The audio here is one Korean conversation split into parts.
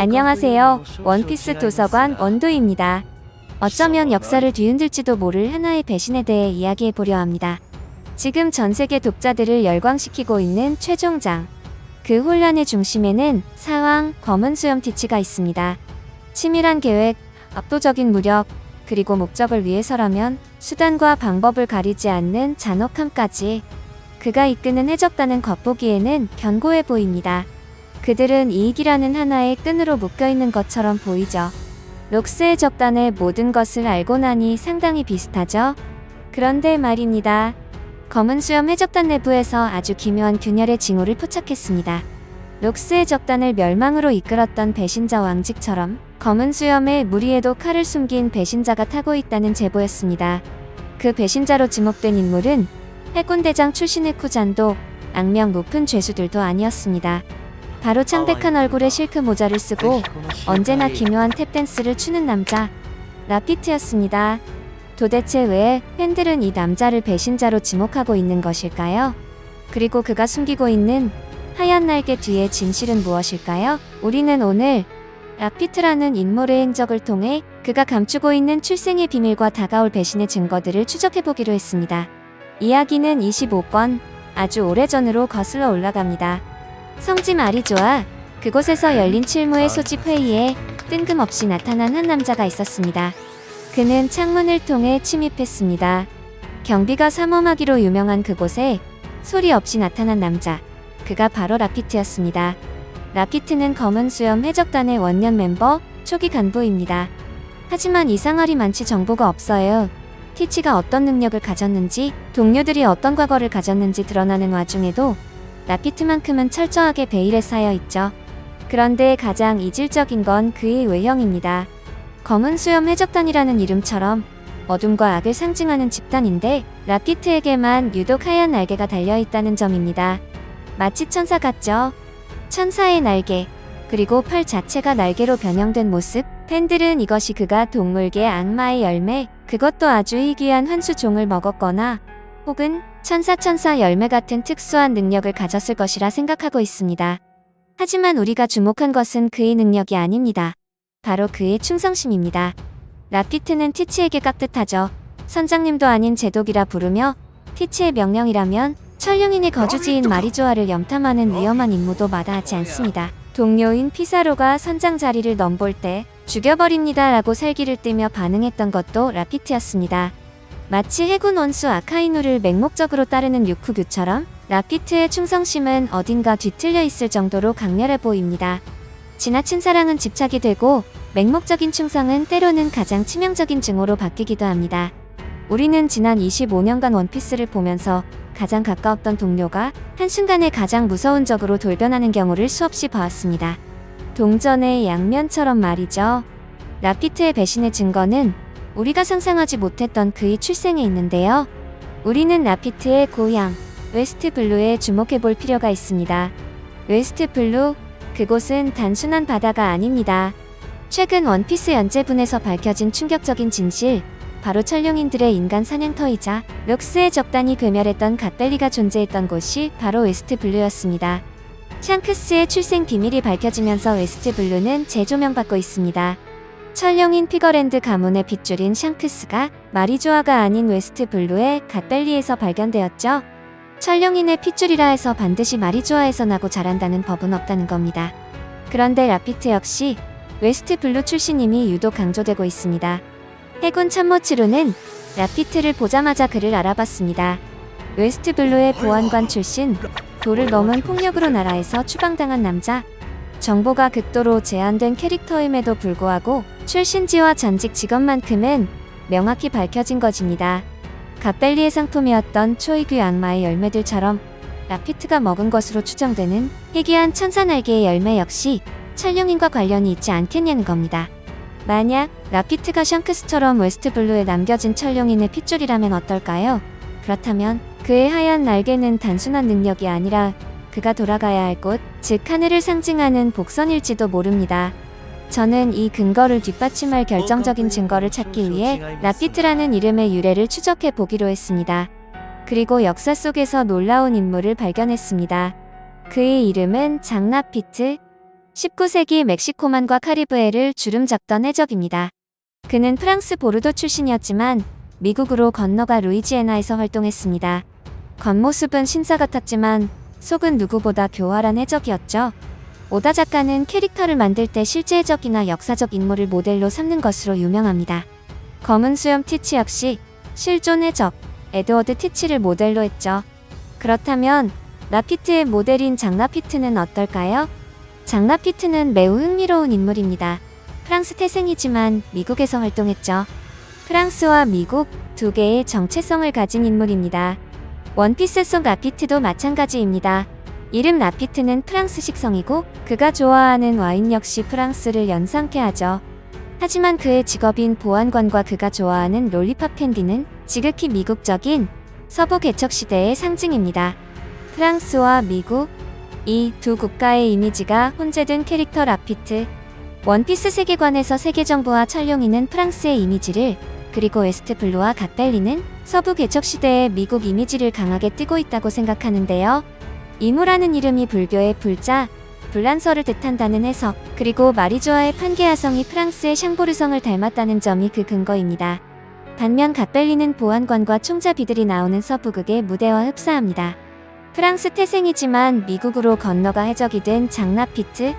안녕하세요. 원피스 도서관 원도입니다. 어쩌면 역사를 뒤흔들지도 모를 하나의 배신에 대해 이야기해 보려 합니다. 지금 전 세계 독자들을 열광시키고 있는 최종장. 그 혼란의 중심에는 사왕, 검은 수염 티치가 있습니다. 치밀한 계획, 압도적인 무력, 그리고 목적을 위해서라면 수단과 방법을 가리지 않는 잔혹함까지. 그가 이끄는 해적단은 겉보기에는 견고해 보입니다. 그들은 이익이라는 하나의 끈으로 묶여있는 것처럼 보이죠. 록스 해적단의 모든 것을 알고 나니 상당히 비슷하죠? 그런데 말입니다. 검은 수염 해적단 내부에서 아주 기묘한 균열의 징후를 포착했습니다. 록스 해적단을 멸망으로 이끌었던 배신자 왕직처럼 검은 수염에 무리에도 칼을 숨긴 배신자가 타고 있다는 제보였습니다. 그 배신자로 지목된 인물은 해군대장 출신의 쿠잔도, 악명 높은 죄수들도 아니었습니다. 바로 창백한 얼굴에 실크 모자를 쓰고 언제나 기묘한 탭댄스를 추는 남자, 라피트였습니다. 도대체 왜 팬들은 이 남자를 배신자로 지목하고 있는 것일까요? 그리고 그가 숨기고 있는 하얀 날개 뒤의 진실은 무엇일까요? 우리는 오늘 라피트라는 인물의 행적을 통해 그가 감추고 있는 출생의 비밀과 다가올 배신의 증거들을 추적해보기로 했습니다. 이야기는 25권, 아주 오래전으로 거슬러 올라갑니다. 성지 마리조아, 그곳에서 열린 칠무의 소집 회의에 뜬금없이 나타난 한 남자가 있었습니다. 그는 창문을 통해 침입했습니다. 경비가 삼엄하기로 유명한 그곳에 소리 없이 나타난 남자, 그가 바로 라피트였습니다. 라피트는 검은 수염 해적단의 원년 멤버, 초기 간부입니다. 하지만 이상하리 많지 정보가 없어요. 티치가 어떤 능력을 가졌는지, 동료들이 어떤 과거를 가졌는지 드러나는 와중에도 라피트만큼은 철저하게 베일에 쌓여 있죠. 그런데 가장 이질적인 건 그의 외형입니다. 검은 수염 해적단이라는 이름처럼 어둠과 악을 상징하는 집단인데 라피트에게만 유독 하얀 날개가 달려있다는 점입니다. 마치 천사 같죠? 천사의 날개, 그리고 팔 자체가 날개로 변형된 모습. 팬들은 이것이 그가 동물계 악마의 열매, 그것도 아주 희귀한 환수종을 먹었거나 혹은 천사 열매 같은 특수한 능력을 가졌을 것이라 생각하고 있습니다. 하지만 우리가 주목한 것은 그의 능력이 아닙니다. 바로 그의 충성심입니다. 라피트는 티치에게 깍듯하죠. 선장님도 아닌 제독이라 부르며 티치의 명령이라면 천룡인의 거주지인 마리조아를 염탐하는 위험한 임무도 마다하지 않습니다. 동료인 피사로가 선장 자리를 넘볼 때 죽여버립니다 라고 살기를 띠며 반응했던 것도 라피트였습니다. 마치 해군 원수 아카이누를 맹목적으로 따르는 유쿠규처럼 라피트의 충성심은 어딘가 뒤틀려 있을 정도로 강렬해 보입니다. 지나친 사랑은 집착이 되고 맹목적인 충성은 때로는 가장 치명적인 증오로 바뀌기도 합니다. 우리는 지난 25년간 원피스를 보면서 가장 가까웠던 동료가 한순간에 가장 무서운 적으로 돌변하는 경우를 수없이 봐왔습니다. 동전의 양면처럼 말이죠. 라피트의 배신의 증거는 우리가 상상하지 못했던 그의 출생에 있는데요. 우리는 라피트의 고향 웨스트 블루에 주목해볼 필요가 있습니다. 웨스트 블루, 그곳은 단순한 바다가 아닙니다. 최근 원피스 연재분에서 밝혀진 충격적인 진실, 바로 천룡인들의 인간 사냥터이자 록스의 적단이 괴멸했던 갓벨리가 존재했던 곳이 바로 웨스트 블루였습니다. 샹크스의 출생 비밀이 밝혀지면서 웨스트 블루는 재조명받고 있습니다. 천룡인 피거랜드 가문의 핏줄인 샹크스가 마리조아가 아닌 웨스트 블루의 갓벨리에서 발견되었죠. 천룡인의 핏줄이라 해서 반드시 마리조아에서 나고 자란다는 법은 없다는 겁니다. 그런데 라피트 역시 웨스트 블루 출신임이 유독 강조되고 있습니다. 해군 참모치로는 라피트를 보자마자 그를 알아봤습니다. 웨스트 블루의 보안관 출신, 도를 넘은 폭력으로 나라에서 추방당한 남자, 정보가 극도로 제한된 캐릭터임에도 불구하고 출신지와 전직 직업만큼은 명확히 밝혀진 것입니다. 갓벨리의 상품이었던 초이규 악마의 열매들처럼 라피트가 먹은 것으로 추정되는 희귀한 천사 날개의 열매 역시 천룡인과 관련이 있지 않겠냐는 겁니다. 만약 라피트가 샹크스처럼 웨스트 블루에 남겨진 천룡인의 핏줄이라면 어떨까요? 그렇다면 그의 하얀 날개는 단순한 능력이 아니라 그가 돌아가야 할 곳, 즉 하늘을 상징하는 복선일지도 모릅니다. 저는 이 근거를 뒷받침할 결정적인 증거를 찾기 위해 라피트라는 이름의 유래를 추적해 보기로 했습니다. 그리고 역사 속에서 놀라운 인물을 발견했습니다. 그의 이름은 장 라피트. 19세기 멕시코만과 카리브해를 주름 잡던 해적입니다. 그는 프랑스 보르도 출신이었지만 미국으로 건너가 루이지애나에서 활동했습니다. 겉모습은 신사 같았지만 속은 누구보다 교활한 해적이었죠. 오다 작가는 캐릭터를 만들 때 실제 해적이나 역사적 인물을 모델로 삼는 것으로 유명합니다. 검은 수염 티치 역시 실존 해적 에드워드 티치를 모델로 했죠. 그렇다면 라피트의 모델인 장 라피트는 어떨까요? 장 라피트는 매우 흥미로운 인물입니다. 프랑스 태생이지만 미국에서 활동했죠. 프랑스와 미국 두 개의 정체성을 가진 인물입니다. 원피스 속 라피트도 마찬가지입니다. 이름 라피트는 프랑스 식성이고 그가 좋아하는 와인 역시 프랑스를 연상케 하죠. 하지만 그의 직업인 보안관과 그가 좋아하는 롤리팝 캔디는 지극히 미국적인 서부 개척 시대의 상징입니다. 프랑스와 미국, 이 두 국가의 이미지가 혼재된 캐릭터 라피트. 원피스 세계관에서 세계정부와 찰룡이는 프랑스의 이미지를, 그리고 웨스트블루와 갓벨리는 서부 개척 시대의 미국 이미지를 강하게 띠고 있다고 생각하는데요. 이무라는 이름이 불교의 불자, 불란서를 뜻한다는 해석, 그리고 마리조아의 판게아성이 프랑스의 샹보르성을 닮았다는 점이 그 근거입니다. 반면 갓벨리는 보안관과 총잡이들이 나오는 서부극의 무대와 흡사합니다. 프랑스 태생이지만 미국으로 건너가 해적이 된 장 라피트,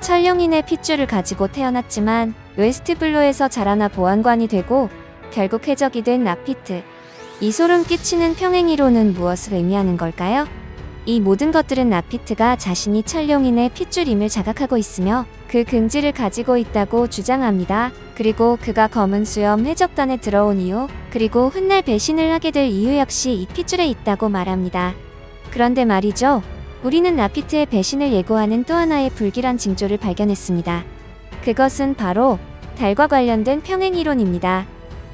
찰룡인의 핏줄을 가지고 태어났지만 웨스트블루에서 자라나 보안관이 되고 결국 해적이 된 라피트. 이 소름 끼치는 평행이론은 무엇을 의미하는 걸까요? 이 모든 것들은 라피트가 자신이 찰룡인의 핏줄임을 자각하고 있으며 그 긍지를 가지고 있다고 주장합니다. 그리고 그가 검은 수염 해적단에 들어온 이유, 그리고 훗날 배신을 하게 될 이유 역시 이 핏줄에 있다고 말합니다. 그런데 말이죠. 우리는 라피트의 배신을 예고하는 또 하나의 불길한 징조를 발견했습니다. 그것은 바로 달과 관련된 평행이론입니다.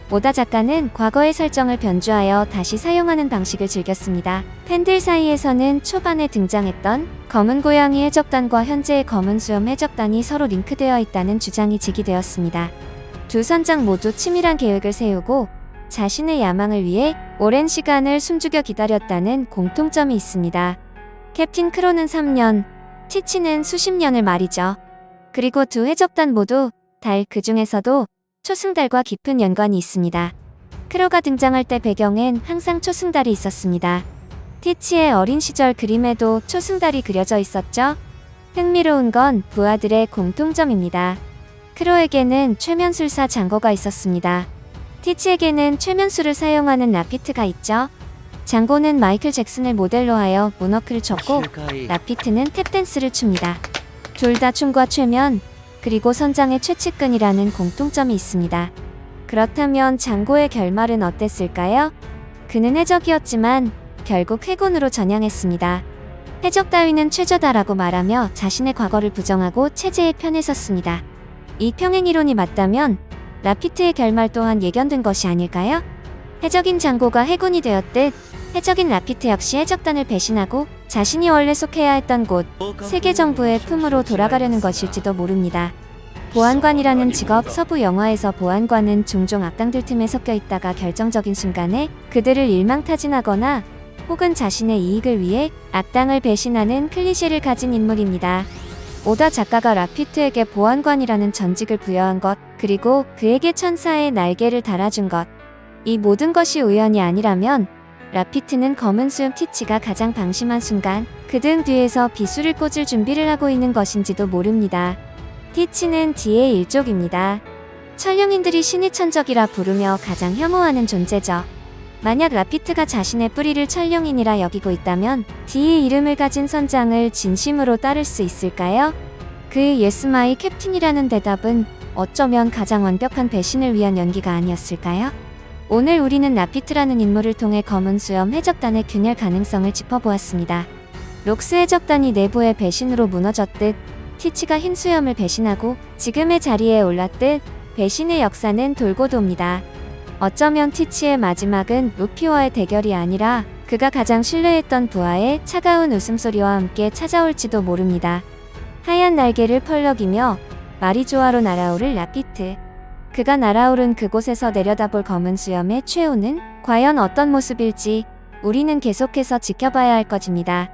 오다 작가는 과거의 설정을 변주하여 다시 사용하는 방식을 즐겼습니다. 팬들 사이에서는 초반에 등장했던 검은 고양이 해적단과 현재의 검은 수염 해적단이 서로 링크되어 있다는 주장이 제기되었습니다. 두 선장 모두 치밀한 계획을 세우고 자신의 야망을 위해 오랜 시간을 숨죽여 기다렸다는 공통점이 있습니다. 캡틴 크로는 3년, 티치는 수십 년을 말이죠. 그리고 두 해적단 모두 달, 그 중에서도 초승달과 깊은 연관이 있습니다. 크로가 등장할 때 배경엔 항상 초승달이 있었습니다. 티치의 어린 시절 그림에도 초승달이 그려져 있었죠. 흥미로운 건 부하들의 공통점입니다. 크로에게는 최면술사 장고가 있었습니다. 티치에게는 최면술을 사용하는 라피트가 있죠. 장고는 마이클 잭슨을 모델로 하여 문워크를 췄고 라피트는 탭댄스를 춥니다. 둘 다 춤과 최면, 그리고 선장의 최측근이라는 공통점이 있습니다. 그렇다면 장고의 결말은 어땠을까요? 그는 해적이었지만 결국 해군으로 전향했습니다. 해적 따위는 최저다라고 말하며 자신의 과거를 부정하고 체제의 편에 섰습니다. 이 평행이론이 맞다면 라피트의 결말 또한 예견된 것이 아닐까요? 해적인 장고가 해군이 되었듯 해적인 라피트 역시 해적단을 배신하고 자신이 원래 속해야 했던 곳, 세계 정부의 품으로 돌아가려는 것일지도 모릅니다. 보안관이라는 직업, 서부 영화에서 보안관은 종종 악당들 틈에 섞여 있다가 결정적인 순간에 그들을 일망타진하거나 혹은 자신의 이익을 위해 악당을 배신하는 클리셰를 가진 인물입니다. 오다 작가가 라피트에게 보안관이라는 전직을 부여한 것, 그리고 그에게 천사의 날개를 달아준 것, 이 모든 것이 우연이 아니라면 라피트는 검은 수염 티치가 가장 방심한 순간 그 등 뒤에서 비수를 꽂을 준비를 하고 있는 것인지도 모릅니다. 티치는 D의 일족입니다. 찰룡인들이 신의 천적이라 부르며 가장 혐오하는 존재죠. 만약 라피트가 자신의 뿌리를 찰룡인이라 여기고 있다면 D의 이름을 가진 선장을 진심으로 따를 수 있을까요? 그의 Yes my 캡틴이라는 대답은 어쩌면 가장 완벽한 배신을 위한 연기가 아니었을까요? 오늘 우리는 라피트라는 인물을 통해 검은 수염 해적단의 균열 가능성을 짚어보았습니다. 록스 해적단이 내부의 배신으로 무너졌듯 티치가 흰 수염을 배신하고 지금의 자리에 올랐듯 배신의 역사는 돌고 돕니다. 어쩌면 티치의 마지막은 루피와의 대결이 아니라 그가 가장 신뢰했던 부하의 차가운 웃음소리와 함께 찾아올지도 모릅니다. 하얀 날개를 펄럭이며 마리조아로 날아오를 라피트. 그가 날아오른 그곳에서 내려다볼 검은 수염의 최후는 과연 어떤 모습일지 우리는 계속해서 지켜봐야 할 것입니다.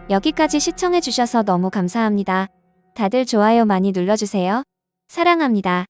여기까지 시청해주셔서 너무 감사합니다. 다들 좋아요 많이 눌러주세요. 사랑합니다.